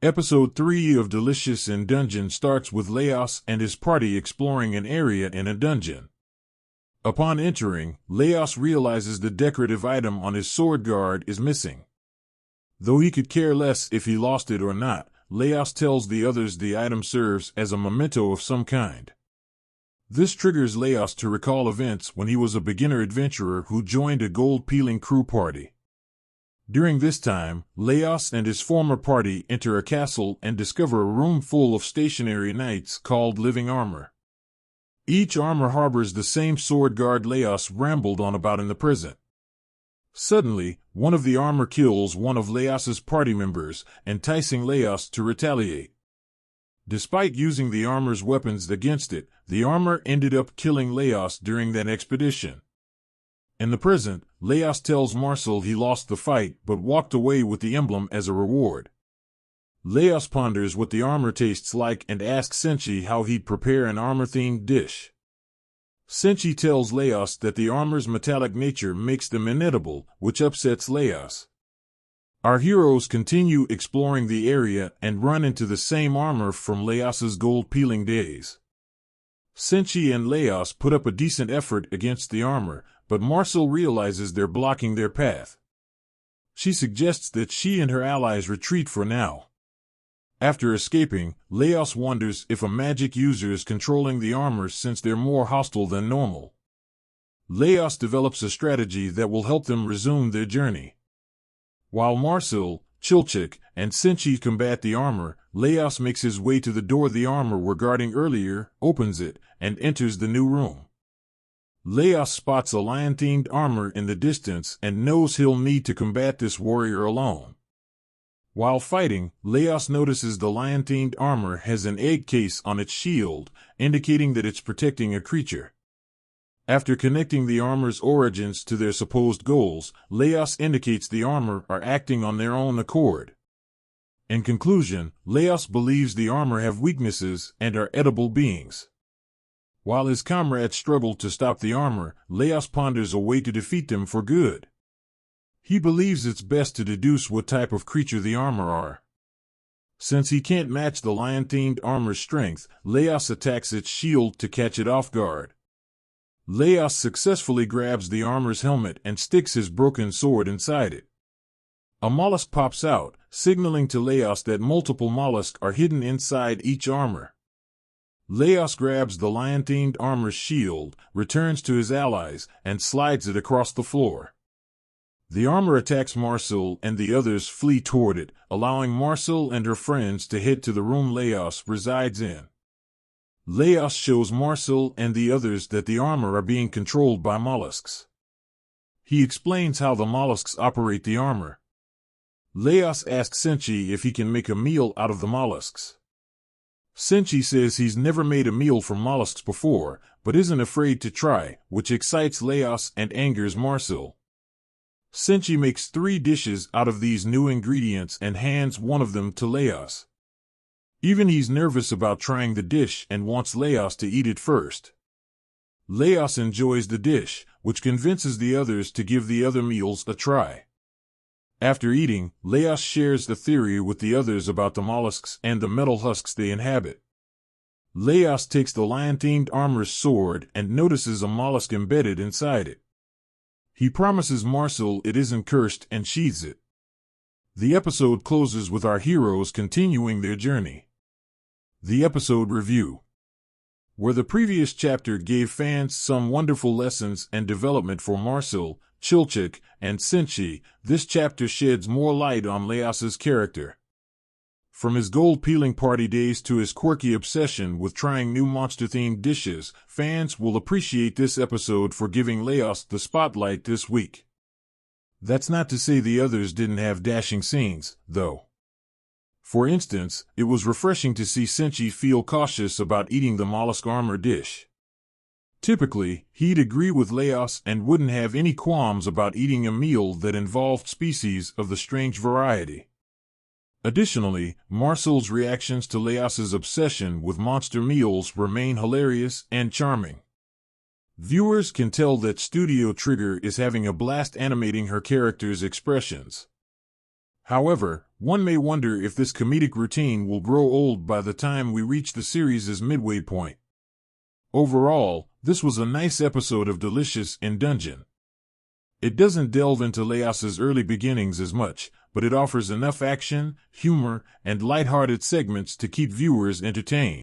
Episode 3 of Delicious in Dungeon starts with Leos and his party exploring an area in a dungeon. Upon entering, Leos realizes the decorative item on his sword guard is missing. Though he could care less if he lost it or not, Leos tells the others the item serves as a memento of some kind. This triggers Leos to recall events when he was a beginner adventurer who joined a gold-peeling crew party. During this time, Leos and his former party enter a castle and discover a room full of stationary knights called living armor. Each armor harbors the same sword guard Leos rambled on about in the present. Suddenly, one of the armor kills one of Leos's party members, enticing Leos to retaliate. Despite using the armor's weapons against it, the armor ended up killing Leos during that expedition. In the present, Leos tells Marcel he lost the fight but walked away with the emblem as a reward. Leos ponders what the armor tastes like and asks Senshi how he'd prepare an armor-themed dish. Senshi tells Leos that the armor's metallic nature makes them inedible, which upsets Leos. Our heroes continue exploring the area and run into the same armor from Leos's gold-peeling days. Senshi and Leos put up a decent effort against the armor, but Marcel realizes they're blocking their path. She suggests that she and her allies retreat for now. After escaping, Leos wonders if a magic user is controlling the armor since they're more hostile than normal. Leos develops a strategy that will help them resume their journey. While Marcel, Chilchik, and Senshi combat the armor, Leos makes his way to the door the armor were guarding earlier, opens it, and enters the new room. Leos spots a lion-themed armor in the distance and knows he'll need to combat this warrior alone. While fighting, Leos notices the lion-themed armor has an egg case on its shield, indicating that it's protecting a creature. After connecting the armor's origins to their supposed goals, Leos indicates the armor are acting on their own accord. In conclusion, Leos believes the armor have weaknesses and are edible beings. While his comrades struggle to stop the armor, Leos ponders a way to defeat them for good. He believes it's best to deduce what type of creature the armor are. Since he can't match the lion-themed armor's strength, Leos attacks its shield to catch it off guard. Leos successfully grabs the armor's helmet and sticks his broken sword inside it. A mollusk pops out, signaling to Leos that multiple mollusks are hidden inside each armor. Leos grabs the lion-themed armor's shield, returns to his allies, and slides it across the floor. The armor attacks Marcel and the others flee toward it, allowing Marcel and her friends to head to the room Leos resides in. Leos shows Marcel and the others that the armor are being controlled by mollusks. He explains how the mollusks operate the armor. Leos asks Senshi if he can make a meal out of the mollusks. Senshi says he's never made a meal from mollusks before, but isn't afraid to try, which excites Leos and angers Marcel. Senshi makes 3 dishes out of these new ingredients and hands one of them to Leos. Even he's nervous about trying the dish and wants Leos to eat it first. Leos enjoys the dish, which convinces the others to give the other meals a try. After eating, Leos shares the theory with the others about the mollusks and the metal husks they inhabit. Leos takes the lion-themed armor's sword and notices a mollusk embedded inside it. He promises Marcel it isn't cursed and sheathes it. The episode closes with our heroes continuing their journey. The episode review. Where the previous chapter gave fans some wonderful lessons and development for Marcel, Chilchik, and Senshi, this chapter sheds more light on Leos's character. From his gold-peeling party days to his quirky obsession with trying new monster-themed dishes, fans will appreciate this episode for giving Leos the spotlight this week. That's not to say the others didn't have dashing scenes, though. For instance, it was refreshing to see Senshi feel cautious about eating the mollusk armor dish. Typically, he'd agree with Leos and wouldn't have any qualms about eating a meal that involved species of the strange variety. Additionally, Marcel's reactions to Leos's obsession with monster meals remain hilarious and charming. Viewers can tell that Studio Trigger is having a blast animating her character's expressions. However, one may wonder if this comedic routine will grow old by the time we reach the series' midway point. Overall, this was a nice episode of Delicious in Dungeon. It doesn't delve into Leos's early beginnings as much, but it offers enough action, humor, and lighthearted segments to keep viewers entertained.